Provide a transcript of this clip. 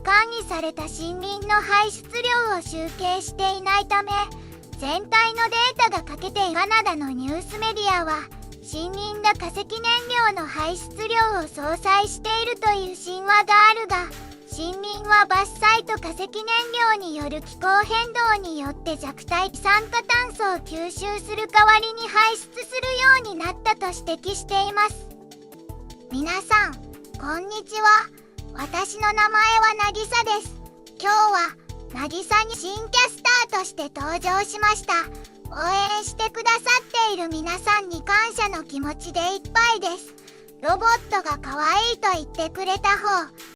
管理された森林の排出量を集計していないため、全体のデータが欠けている。カナダのニュースメディアは、森林が化石燃料の排出量を相殺しているという神話があるが、森林は伐採と化石燃料による気候変動によって弱体二酸化炭素を吸収する代わりに排出するようになったと指摘しています。皆さん、こんにちは。私の名前はなぎさです。今日はなぎさに新キャスターとして登場しました。応援してくださっている皆さんに感謝の気持ちでいっぱいです。ロボットが可愛いと言ってくれた方